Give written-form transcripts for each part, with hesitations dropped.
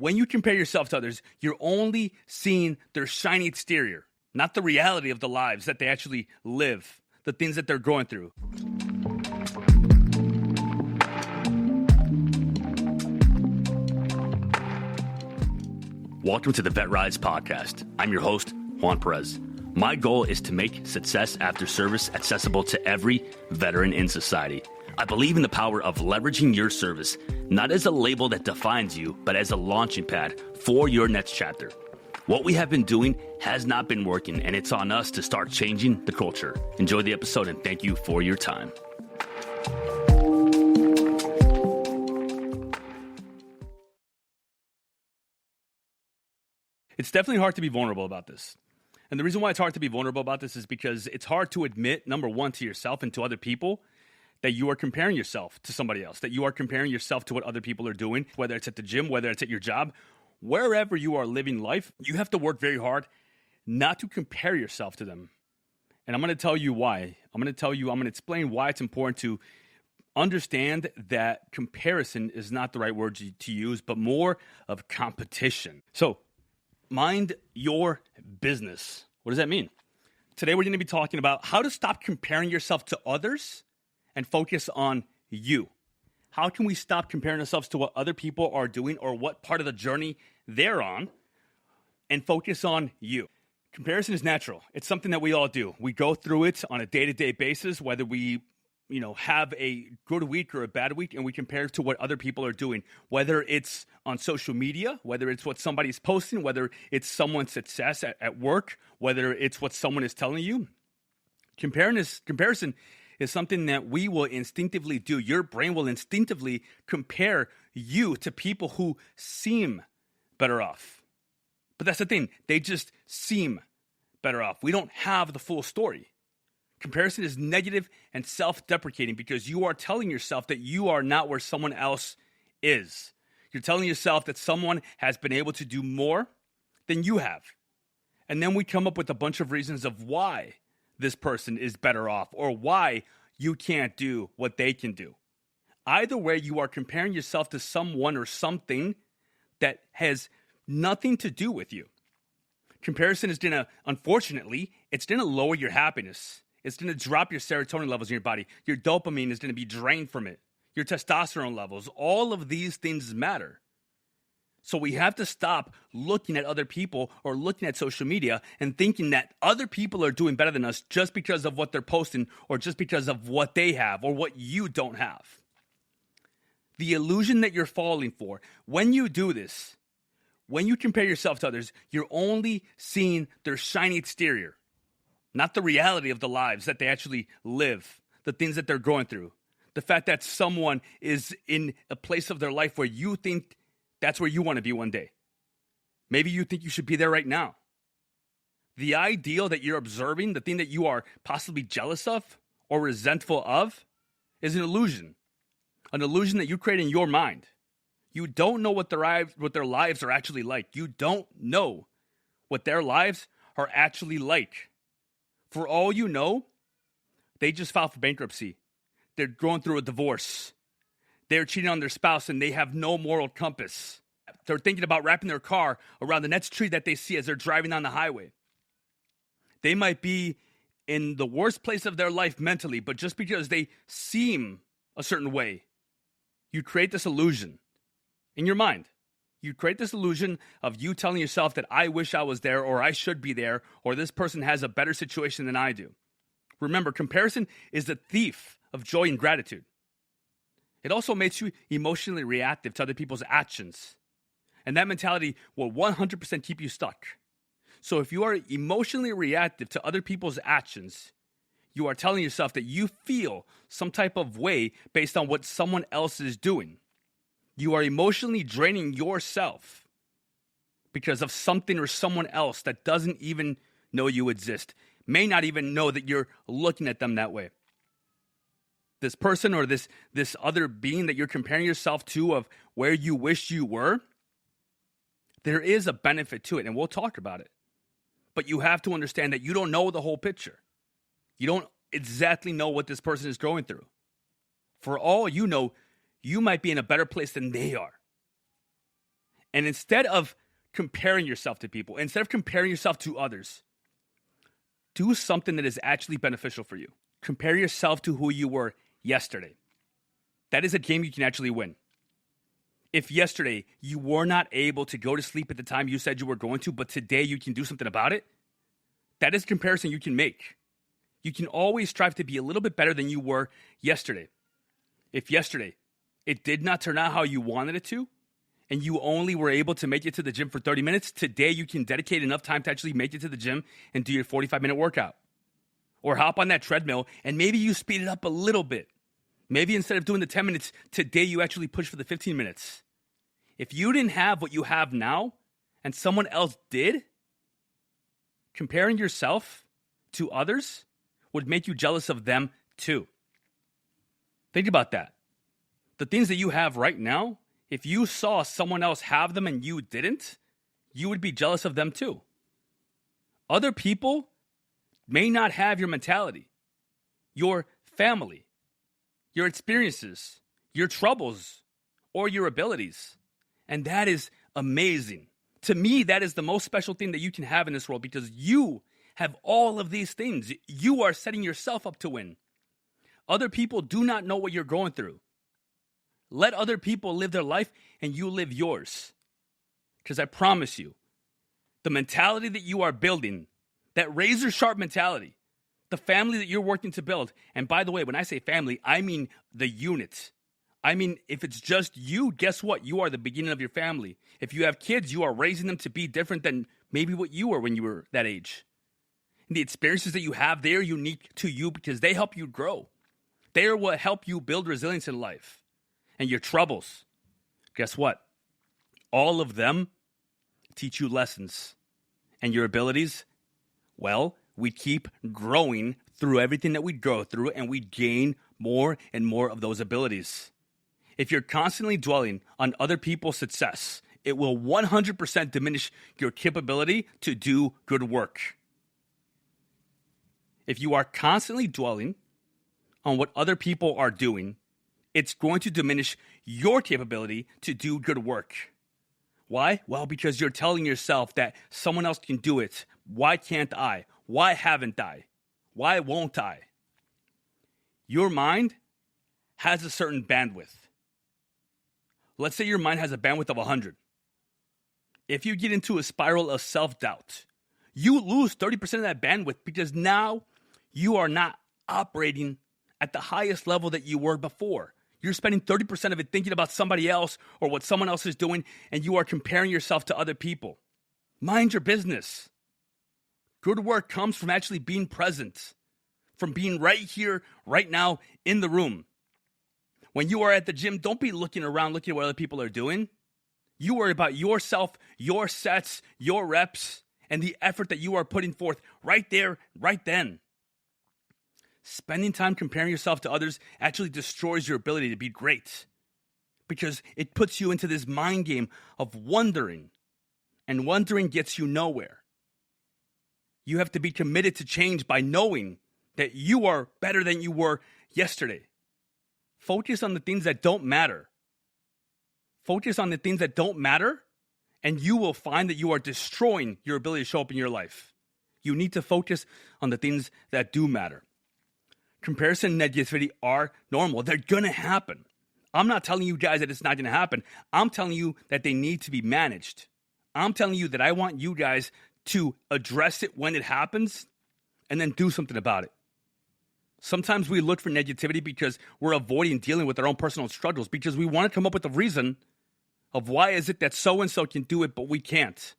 When you compare yourself to others, you're only seeing their shiny exterior, not the reality of the lives that they actually live, the things that they're going through. Welcome to the VetRise Podcast. I'm your host, Juan Perez. My goal is to make success after service accessible to every veteran in society. I believe in the power of leveraging your service, not as a label that defines you, but as a launching pad for your next chapter. What we have been doing has not been working, and it's on us to start changing the culture. Enjoy the episode, and thank you for your time. It's definitely hard to be vulnerable about this. And the reason why it's hard to be vulnerable about this is because it's hard to admit, number one, to yourself and to other people, that you are comparing yourself to somebody else, that you are comparing yourself to what other people are doing, whether it's at the gym, whether it's at your job, wherever you are living life, you have to work very hard not to compare yourself to them. And I'm going to tell you why. I'm going to explain why it's important to understand that comparison is not the right word to use, but more of competition. So, mind your business. What does that mean? Today, we're going to be talking about how to stop comparing yourself to others and focus on you. How can we stop comparing ourselves to what other people are doing or what part of the journey they're on and focus on you? Comparison is natural. It's something that we all do. We go through it on a day-to-day basis, whether we have a good week or a bad week, and we compare it to what other people are doing, whether it's on social media, whether it's what somebody's posting, whether it's someone's success at work, whether it's what someone is telling you. Comparison is something that we will instinctively do. Your brain will instinctively compare you to people who seem better off. But that's the thing. They just seem better off. We don't have the full story. Comparison is negative and self-deprecating because you are telling yourself that you are not where someone else is. You're telling yourself that someone has been able to do more than you have. And then we come up with a bunch of reasons of why this person is better off or why you can't do what they can do. Either way, you are comparing yourself to someone or something that has nothing to do with you. Comparison is unfortunately, it's going to lower your happiness. It's going to drop your serotonin levels in your body. Your dopamine is going to be drained from it. Your testosterone levels. All of these things matter. So we have to stop looking at other people or looking at social media and thinking that other people are doing better than us just because of what they're posting or just because of what they have or what you don't have. The illusion that you're falling for, when you do this, when you compare yourself to others, you're only seeing their shiny exterior, not the reality of the lives that they actually live, the things that they're going through. The fact that someone is in a place of their life where you think that's where you want to be one day. Maybe you think you should be there right now. The ideal that you're observing, the thing that you are possibly jealous of or resentful of, is an illusion that you create in your mind. You don't know what their lives are actually like. You don't know what their lives are actually like. For all you know, they just filed for bankruptcy. They're going through a divorce. They're cheating on their spouse and they have no moral compass. They're thinking about wrapping their car around the next tree that they see as they're driving down the highway. They might be in the worst place of their life mentally, but just because they seem a certain way, you create this illusion in your mind. You create this illusion of you telling yourself that I wish I was there or I should be there or this person has a better situation than I do. Remember, comparison is the thief of joy and gratitude. It also makes you emotionally reactive to other people's actions. And that mentality will 100% keep you stuck. So if you are emotionally reactive to other people's actions, you are telling yourself that you feel some type of way based on what someone else is doing. You are emotionally draining yourself because of something or someone else that doesn't even know you exist, may not even know that you're looking at them that way. This person or this other being that you're comparing yourself to of where you wish you were, there is a benefit to it, and we'll talk about it. But you have to understand that you don't know the whole picture. You don't exactly know what this person is going through. For all you know, you might be in a better place than they are. And instead of comparing yourself to people, instead of comparing yourself to others, do something that is actually beneficial for you. Compare yourself to who you were yesterday. That is a game you can actually win. If yesterday you were not able to go to sleep at the time you said you were going to, but today you can do something about it, that is a comparison you can make. You can always strive to be a little bit better than you were yesterday. If yesterday it did not turn out how you wanted it to, and you only were able to make it to the gym for 30 minutes, today you can dedicate enough time to actually make it to the gym and do your 45-minute workout. Or hop on that treadmill and maybe you speed it up a little bit. Maybe instead of doing the 10 minutes, today you actually push for the 15 minutes. If you didn't have what you have now and someone else did, comparing yourself to others would make you jealous of them too. Think about that. The things that you have right now, if you saw someone else have them and you didn't, you would be jealous of them too. Other people may not have your mentality, your family, your experiences, your troubles, or your abilities. And that is amazing. To me, that is the most special thing that you can have in this world because you have all of these things. You are setting yourself up to win. Other people do not know what you're going through. Let other people live their life and you live yours. Because I promise you, the mentality that you are building, that razor sharp mentality, the family that you're working to build, and by the way, when I say family, I mean the unit. I mean, if it's just you, guess what? You are the beginning of your family. If you have kids, you are raising them to be different than maybe what you were when you were that age. And the experiences that you have, they are unique to you because they help you grow. They are what help you build resilience in life. And your troubles, guess what? All of them teach you lessons. And your abilities, well, we keep growing through everything that we go through and we gain more and more of those abilities. If you're constantly dwelling on other people's success, it will 100% diminish your capability to do good work. If you are constantly dwelling on what other people are doing, it's going to diminish your capability to do good work. Why? Well, because you're telling yourself that someone else can do it. Why can't I? Why haven't I? Why won't I? Your mind has a certain bandwidth. Let's say your mind has a bandwidth of 100. If you get into a spiral of self-doubt, you lose 30% of that bandwidth because now you are not operating at the highest level that you were before. You're spending 30% of it thinking about somebody else or what someone else is doing, and you are comparing yourself to other people. Mind your business. Good work comes from actually being present, from being right here, right now, in the room. When you are at the gym, don't be looking around, looking at what other people are doing. You worry about yourself, your sets, your reps, and the effort that you are putting forth right there, right then. Spending time comparing yourself to others actually destroys your ability to be great because it puts you into this mind game of wondering, and wondering gets you nowhere. You have to be committed to change by knowing that you are better than you were yesterday. Focus on the things that don't matter. Focus on the things that don't matter, and you will find that you are destroying your ability to show up in your life. You need to focus on the things that do matter. Comparison and negativity are normal. They're going to happen. I'm not telling you guys that it's not going to happen. I'm telling you that they need to be managed. I'm telling you that I want you guys to address it when it happens and then do something about it. Sometimes we look for negativity because we're avoiding dealing with our own personal struggles because we want to come up with a reason of why is it that so-and-so can do it, but we can't.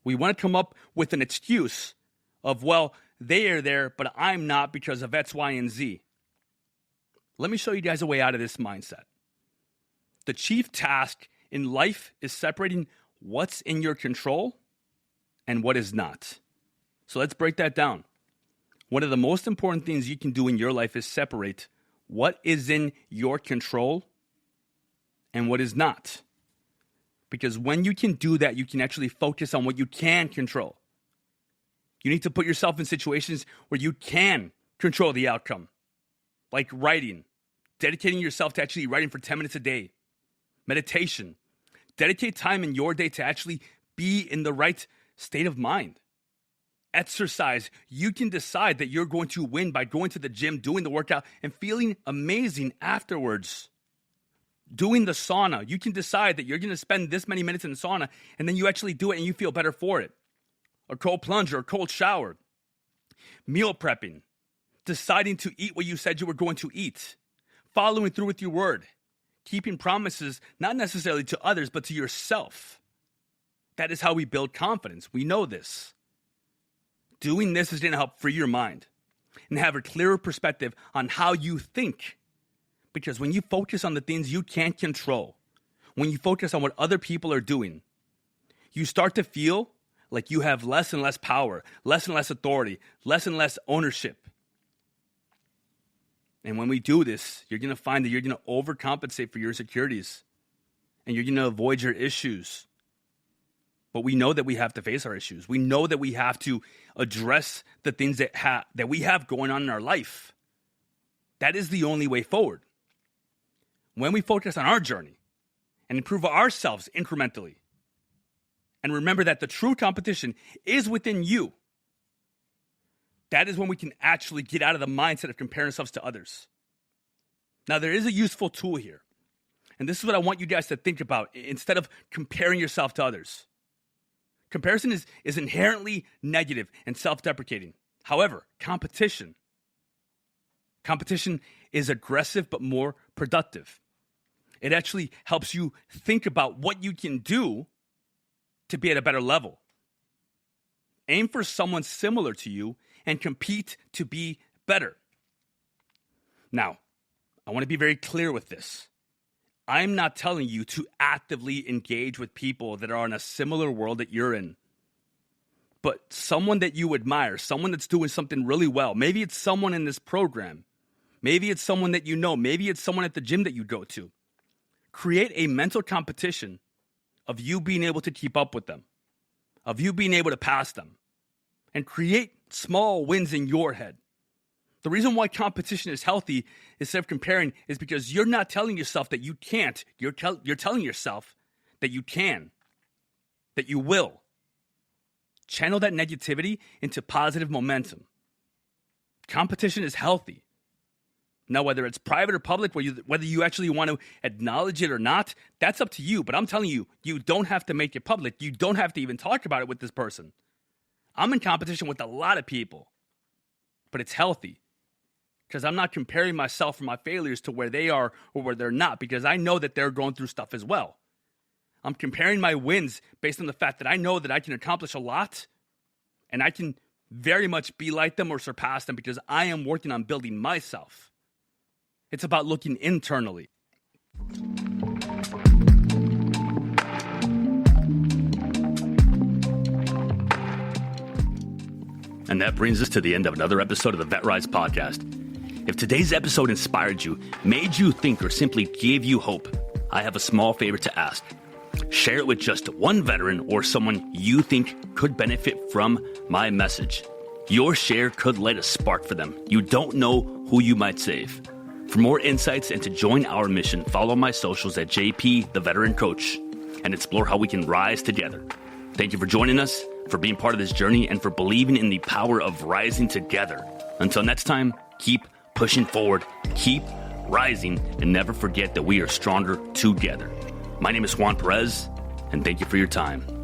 We want to come up with an excuse of, well, they are there, but I'm not because of X, Y, and Z. Let me show you guys a way out of this mindset. The chief task in life is separating what's in your control and what is not. So let's break that down. One of the most important things you can do in your life is separate what is in your control and what is not. Because when you can do that, you can actually focus on what you can control. You need to put yourself in situations where you can control the outcome. Like writing, dedicating yourself to actually writing for 10 minutes a day. meditation. Dedicate time in your day to actually be in the right state of mind. Exercise. You can decide that you're going to win by going to the gym, doing the workout, and feeling amazing afterwards. Doing the sauna. You can decide that you're going to spend this many minutes in the sauna, and then you actually do it and you feel better for it. A cold plunge or a cold shower. Meal prepping. Deciding to eat what you said you were going to eat. Following through with your word. Keeping promises, not necessarily to others, but to yourself. That is how we build confidence. We know this. Doing this is going to help free your mind and have a clearer perspective on how you think. Because when you focus on the things you can't control, when you focus on what other people are doing, you start to feel like you have less and less power, less and less authority, less and less ownership. And when we do this, you're going to find that you're going to overcompensate for your insecurities and you're going to avoid your issues. But we know that we have to face our issues. We know that we have to address the things that we have going on in our life. That is the only way forward. When we focus on our journey and improve ourselves incrementally, and remember that the true competition is within you, that is when we can actually get out of the mindset of comparing ourselves to others. Now, there is a useful tool here. And this is what I want you guys to think about instead of comparing yourself to others. Comparison is inherently negative and self-deprecating. However, competition is aggressive but more productive. It actually helps you think about what you can do to be at a better level. Aim for someone similar to you and compete to be better. Now, I want to be very clear with this. I'm not telling you to actively engage with people that are in a similar world that you're in. But someone that you admire, someone that's doing something really well, maybe it's someone in this program, maybe it's someone that you know, maybe it's someone at the gym that you go to. Create a mental competition of you being able to keep up with them, of you being able to pass them, and create small wins in your head. The reason why competition is healthy instead of comparing is because you're not telling yourself that you can't. You're telling yourself that you can, that you will. Channel that negativity into positive momentum. Competition is healthy. Now, whether it's private or public, whether you actually want to acknowledge it or not, that's up to you. But I'm telling you, you don't have to make it public. You don't have to even talk about it with this person. I'm in competition with a lot of people, but it's healthy because I'm not comparing myself or my failures to where they are or where they're not, because I know that they're going through stuff as well. I'm comparing my wins based on the fact that I know that I can accomplish a lot and I can very much be like them or surpass them because I am working on building myself. It's about looking internally. And that brings us to the end of another episode of the VetRise Podcast. If today's episode inspired you, made you think, or simply gave you hope, I have a small favor to ask. Share it with just one veteran or someone you think could benefit from my message. Your share could light a spark for them. You don't know who you might save. For more insights and to join our mission, follow my socials at JP, the Veteran Coach, and explore how we can rise together. Thank you for joining us, for being part of this journey, and for believing in the power of rising together. Until next time, keep pushing forward, keep rising, and never forget that we are stronger together. My name is Juan Perez, and thank you for your time.